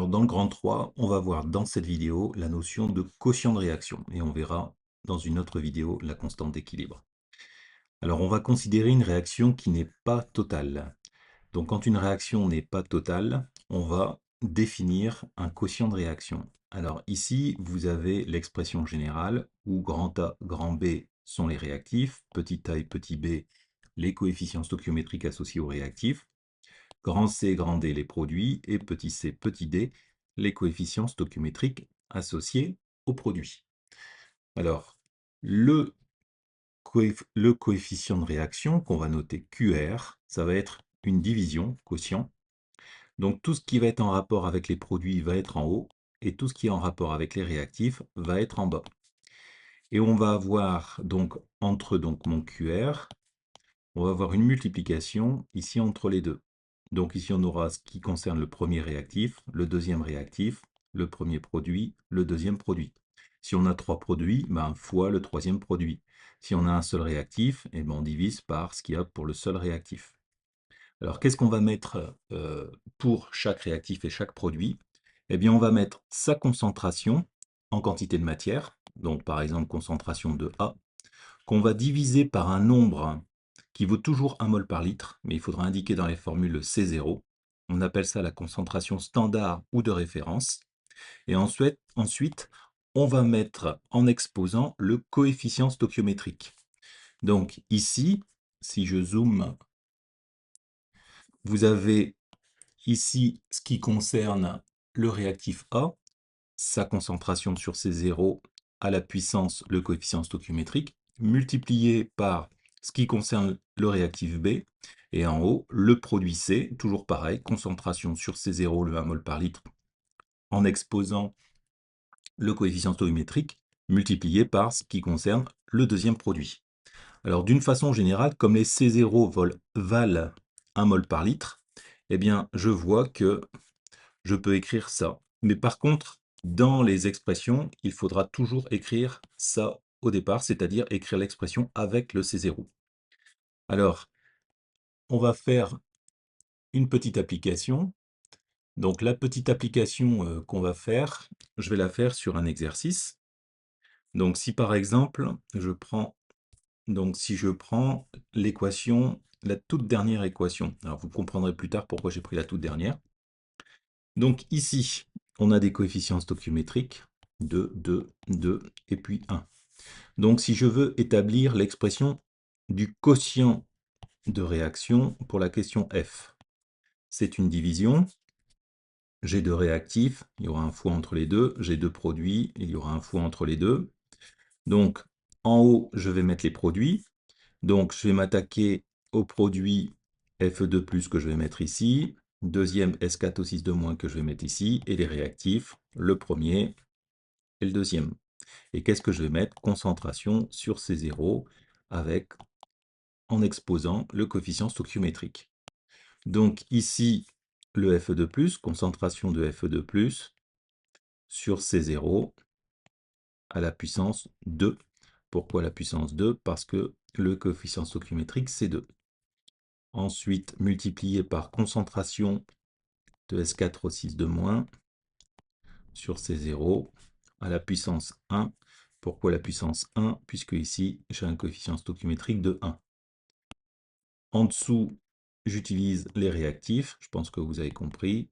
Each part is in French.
Alors dans le grand 3, on va voir dans cette vidéo la notion de quotient de réaction et on verra dans une autre vidéo la constante d'équilibre. Alors on va considérer une réaction qui n'est pas totale. Donc quand une réaction n'est pas totale, on va définir un quotient de réaction. Alors ici, vous avez l'expression générale où grand A, grand B sont les réactifs, petit a et petit b les coefficients stoichiométriques associés aux réactifs, grand C, grand D les produits, et petit c, petit d les coefficients stoichiométriques associés aux produits. Alors, le coefficient de réaction qu'on va noter QR, ça va être une division, quotient. Donc tout ce qui va être en rapport avec les produits va être en haut, et tout ce qui est en rapport avec les réactifs va être en bas. Et on va avoir donc entre mon QR, on va avoir une multiplication ici entre les deux. Donc ici, on aura ce qui concerne le premier réactif, le deuxième réactif, le premier produit, le deuxième produit. Si on a trois produits, fois le troisième produit. Si on a un seul réactif, on divise par ce qu'il y a pour le seul réactif. Alors, qu'est-ce qu'on va mettre pour chaque réactif et chaque produit? Eh bien, on va mettre sa concentration en quantité de matière, donc par exemple concentration de A, qu'on va diviser par un nombre qui vaut toujours 1 mol par litre, mais il faudra indiquer dans les formules C0. On appelle ça la concentration standard ou de référence. Et ensuite, on va mettre en exposant le coefficient stoichiométrique. Donc ici, si je zoome, vous avez ici ce qui concerne le réactif A, sa concentration sur C0 à la puissance le coefficient stoichiométrique, multiplié par ce qui concerne le réactif B, et en haut, le produit C, toujours pareil, concentration sur C0, le 1 mol par litre, en exposant le coefficient stoichiométrique, multiplié par ce qui concerne le deuxième produit. Alors d'une façon générale, comme les C0 valent 1 mol par litre, eh bien je vois que je peux écrire ça. Mais par contre, dans les expressions, il faudra toujours écrire ça au départ, c'est-à-dire écrire l'expression avec le C0. Alors, on va faire une petite application. Donc la petite application qu'on va faire, je vais la faire sur un exercice. Donc si par exemple, si je prends l'équation, la toute dernière équation, alors vous comprendrez plus tard pourquoi j'ai pris la toute dernière. Donc ici, on a des coefficients stoichiométriques, 2, 2, 2, et puis 1. Donc si je veux établir l'expression du quotient de réaction pour la question F, c'est une division. J'ai deux réactifs, il y aura un fois entre les deux. J'ai deux produits, il y aura un fois entre les deux. Donc en haut, je vais mettre les produits. Donc je vais m'attaquer au produit Fe2+, que je vais mettre ici. Deuxième S4O6 de moins que je vais mettre ici. Et les réactifs, le premier et le deuxième. Et qu'est-ce que je vais mettre? Concentration sur C0 avec, en exposant le coefficient stoichiométrique. Donc ici, le Fe2+, concentration de Fe2+, sur C0 à la puissance 2. Pourquoi la puissance 2? Parce que le coefficient stoichiométrique, c'est 2. Ensuite, multiplié par concentration de S4O6 de moins sur C0 à la puissance 1. Pourquoi la puissance 1? Puisque ici, j'ai un coefficient stoichiométrique de 1. En dessous, j'utilise les réactifs. Je pense que vous avez compris.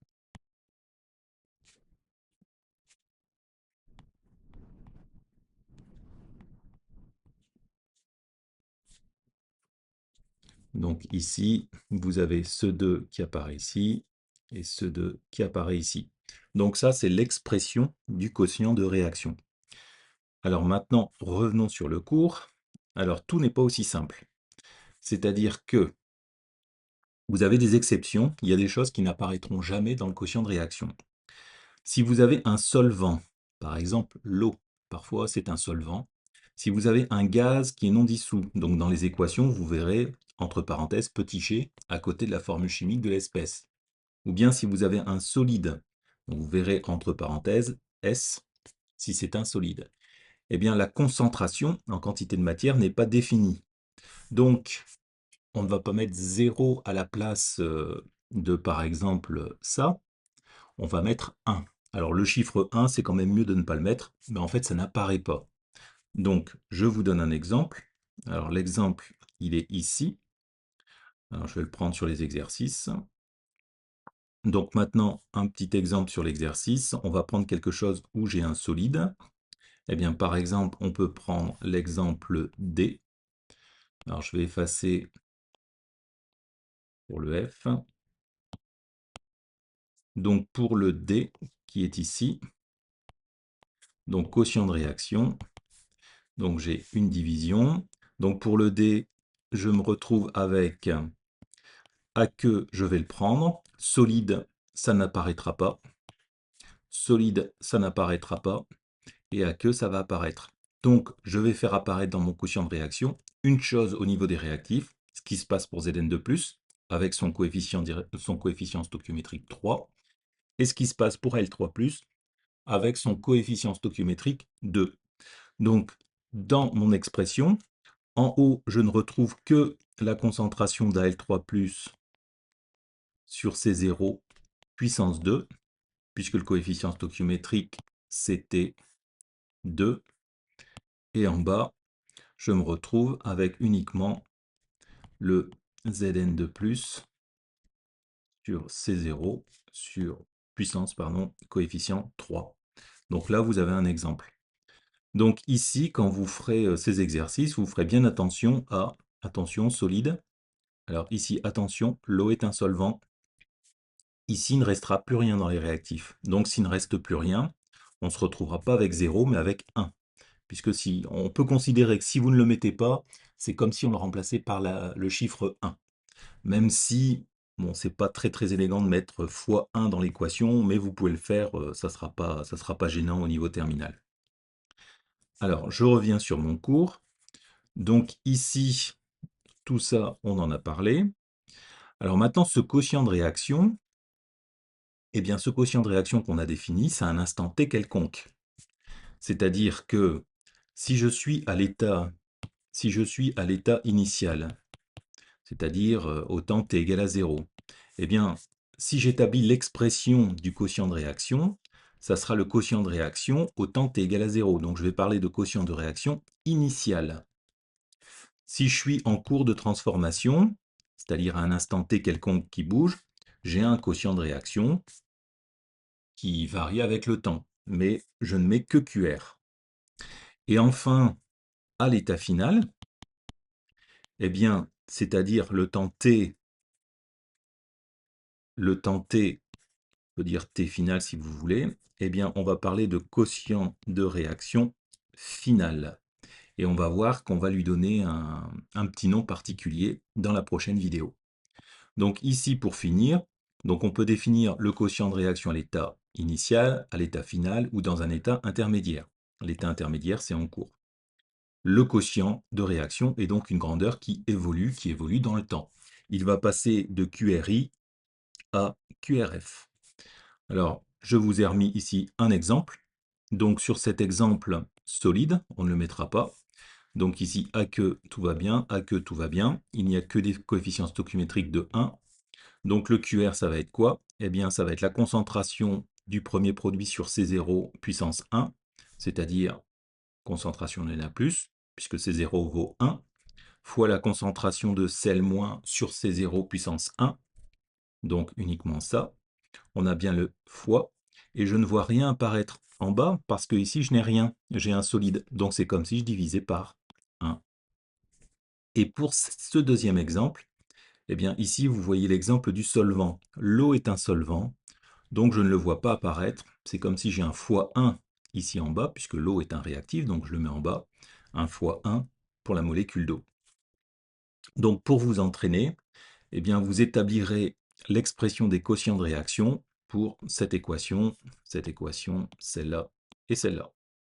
Donc ici, vous avez ce 2 qui apparaît ici et ce 2 qui apparaît ici. Donc ça, c'est l'expression du quotient de réaction. Alors maintenant, revenons sur le cours. Alors tout n'est pas aussi simple. C'est-à-dire que vous avez des exceptions, il y a des choses qui n'apparaîtront jamais dans le quotient de réaction. Si vous avez un solvant, par exemple l'eau, parfois c'est un solvant. Si vous avez un gaz qui est non dissous, donc dans les équations, vous verrez, entre parenthèses, petit g, à côté de la formule chimique de l'espèce. Ou bien si vous avez un solide, donc vous verrez, entre parenthèses, S, si c'est un solide. Eh bien, la concentration en quantité de matière n'est pas définie. Donc, on ne va pas mettre 0 à la place de, par exemple, ça. on va mettre 1. Alors le chiffre 1, c'est quand même mieux de ne pas le mettre, mais en fait ça n'apparaît pas. Donc je vous donne un exemple. Alors l'exemple, il est ici. Alors je vais le prendre sur les exercices. Donc maintenant, un petit exemple sur l'exercice. On va prendre quelque chose où j'ai un solide. Eh bien, par exemple, on peut prendre l'exemple D. Alors, je vais effacer pour le F. Donc, pour le D, qui est ici, donc quotient de réaction, donc j'ai une division. Donc, pour le D, je me retrouve avec A que je vais le prendre. Solide, ça n'apparaîtra pas. Solide, ça n'apparaîtra pas. Et à que ça va apparaître. Donc, je vais faire apparaître dans mon quotient de réaction une chose au niveau des réactifs, ce qui se passe pour Zn2+, avec son coefficient stoichiométrique 3, et ce qui se passe pour L3+, avec son coefficient stoichiométrique 2. Donc, dans mon expression, en haut, je ne retrouve que la concentration d'Al3+, sur C0 puissance 2, puisque le coefficient stoichiométrique, c'était 2. Et en bas, je me retrouve avec uniquement le Zn2+ sur C0 sur puissance, pardon, coefficient 3. Donc là, vous avez un exemple. Donc ici, quand vous ferez ces exercices, vous ferez bien attention à, attention, solide. Alors ici, attention, l'eau est un solvant. Ici, il ne restera plus rien dans les réactifs. Donc s'il ne reste plus rien, on ne se retrouvera pas avec 0, mais avec 1. Puisque si on peut considérer que si vous ne le mettez pas, c'est comme si on le remplaçait par le chiffre 1. Même si, bon, c'est pas très élégant de mettre x1 dans l'équation, mais vous pouvez le faire, ça sera pas gênant au niveau terminal. Alors, je reviens sur mon cours. Donc ici, tout ça, on en a parlé. Alors maintenant, ce quotient de réaction, eh bien, ce quotient de réaction qu'on a défini, c'est un instant t quelconque. C'est-à-dire que si je suis à l'état initial, c'est-à-dire au temps t égale à 0, eh bien, si j'établis l'expression du quotient de réaction, ça sera le quotient de réaction au temps t égale à 0. Donc je vais parler de quotient de réaction initial. Si je suis en cours de transformation, c'est-à-dire à un instant t quelconque qui bouge, j'ai un quotient de réaction qui varie avec le temps, mais je ne mets que QR. Et enfin, à l'état final, eh bien, c'est-à-dire le temps t, on peut dire t final si vous voulez, eh bien, on va parler de quotient de réaction finale. Et on va voir qu'on va lui donner un petit nom particulier dans la prochaine vidéo. Donc ici, pour finir, donc on peut définir le quotient de réaction à l'état initial, à l'état final ou dans un état intermédiaire. L'état intermédiaire, c'est en cours. Le quotient de réaction est donc une grandeur qui évolue dans le temps. Il va passer de QRI à QRF. Alors, je vous ai remis ici un exemple. Donc, sur cet exemple solide, on ne le mettra pas. Donc ici, A que tout va bien, A que tout va bien. Il n'y a que des coefficients stoichiométriques de 1. Donc le QR, ça va être quoi? Eh bien, ça va être la concentration du premier produit sur C0 puissance 1, c'est-à-dire concentration de Na+, puisque C0 vaut 1, fois la concentration de Cl- sur C0 puissance 1, donc uniquement ça. On a bien le fois, et je ne vois rien apparaître en bas, parce que ici, je n'ai rien, j'ai un solide, donc c'est comme si je divisais par 1. Et pour ce deuxième exemple, eh bien ici, vous voyez l'exemple du solvant. L'eau est un solvant, donc je ne le vois pas apparaître. C'est comme si j'ai un fois 1 ici en bas, puisque l'eau est un réactif, donc je le mets en bas. Un fois 1 pour la molécule d'eau. Donc pour vous entraîner, eh bien, vous établirez l'expression des quotients de réaction pour cette équation, celle-là et celle-là.